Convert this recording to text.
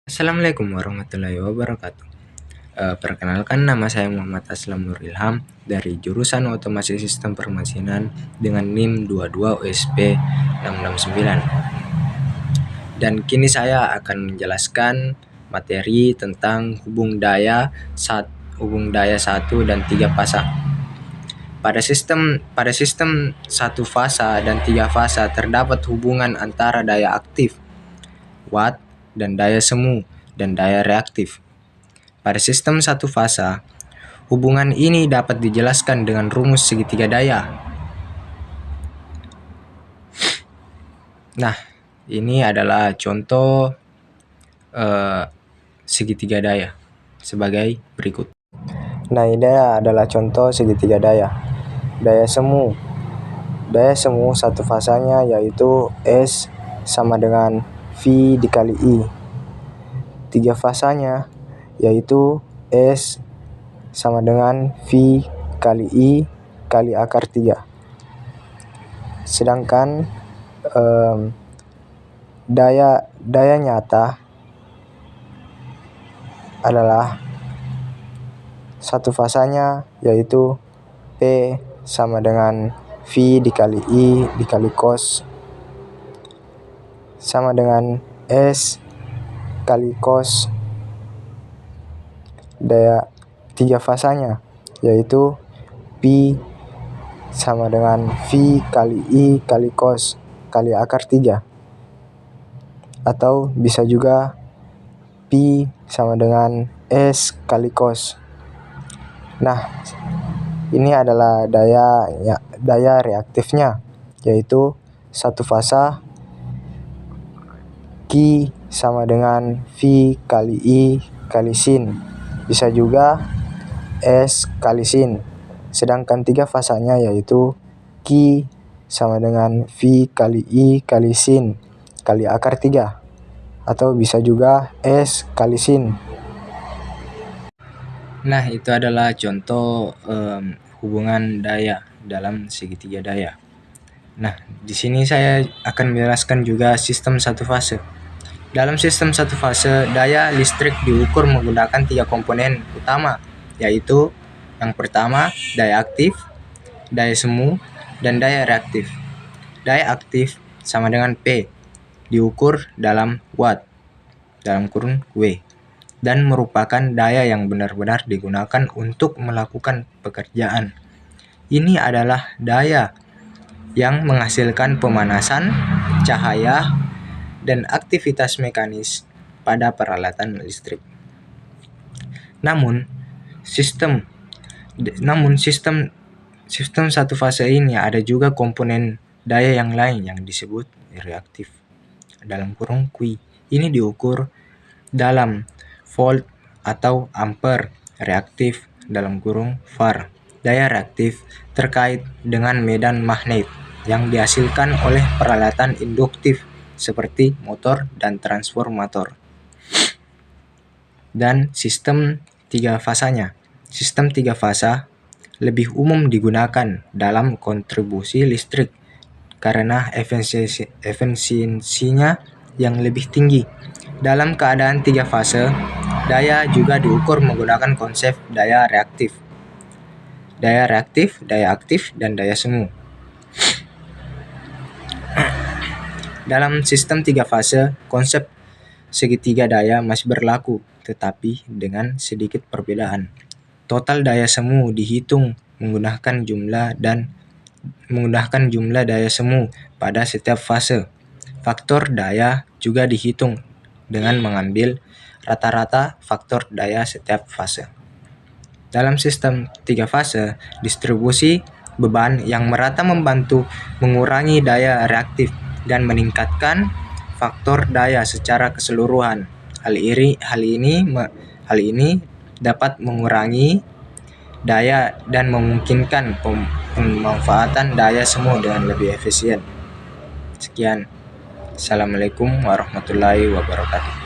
Assalamualaikum warahmatullahi wabarakatuh. Perkenalkan, nama saya Muhammad Aslam Nur Ilham dari jurusan Otomasi Sistem Permesinan dengan NIM 22 USP 669. Dan kini saya akan menjelaskan materi tentang hubung daya 1 dan 3 fasa. Pada sistem 1 fasa dan 3 fasa terdapat hubungan antara daya aktif watt dan daya semu dan daya reaktif. Pada sistem 1 fasa, hubungan ini dapat dijelaskan dengan rumus segitiga daya. Nah, ini adalah contoh segitiga daya sebagai berikut. Nah, ini adalah contoh segitiga daya. Daya semu. Daya semu 1 fasanya yaitu S sama dengan V dikali I. 3 fasanya yaitu S sama dengan V kali I kali akar 3. Sedangkan daya nyata adalah 1 fasanya yaitu P sama dengan V dikali I dikali cos sama dengan S kali cos. Daya 3 fasanya yaitu P sama dengan V kali I kali cos kali akar 3. Atau bisa juga P sama dengan S kali cos. Nah, ini adalah daya reaktifnya yaitu 1 fasa Q sama dengan V kali I kali sin. Bisa juga S kali sin. Sedangkan 3 fasanya yaitu Q sama dengan V kali I kali sin kali akar 3. Atau bisa juga S kali sin. Nah, itu adalah contoh hubungan daya dalam segitiga daya. Nah, di sini saya akan menjelaskan juga sistem 1 fase. Dalam sistem 1 fase, daya listrik diukur menggunakan 3 komponen utama, yaitu yang pertama daya aktif, daya semu, dan daya reaktif. Daya aktif sama dengan P, diukur dalam watt, dalam kurung W, dan merupakan daya yang benar-benar digunakan untuk melakukan pekerjaan. Ini adalah daya yang menghasilkan pemanasan, cahaya, dan aktivitas mekanis pada peralatan listrik. Namun sistem 1 fase ini ada juga komponen daya yang lain yang disebut reaktif, dalam kurung Q. Ini diukur dalam volt atau ampere. Reaktif, dalam kurung var. Daya reaktif terkait dengan medan magnet yang dihasilkan oleh peralatan induktif seperti motor dan transformator. Dan sistem 3 fasanya. Sistem 3 fasa lebih umum digunakan dalam kontribusi listrik karena efisiensinya yang lebih tinggi. Dalam keadaan 3 fase, daya juga diukur menggunakan konsep daya reaktif. Daya reaktif, daya aktif, dan daya semu. Dalam sistem 3 fase, konsep segitiga daya masih berlaku, tetapi dengan sedikit perbedaan. Total daya semu dihitung menggunakan jumlah daya semu pada setiap fase. Faktor daya juga dihitung dengan mengambil rata-rata faktor daya setiap fase. Dalam sistem 3 fase, distribusi beban yang merata membantu mengurangi daya reaktif dan meningkatkan faktor daya secara keseluruhan. Hal ini dapat mengurangi daya dan memungkinkan pemanfaatan daya semu dengan lebih efisien. Sekian. Assalamualaikum warahmatullahi wabarakatuh.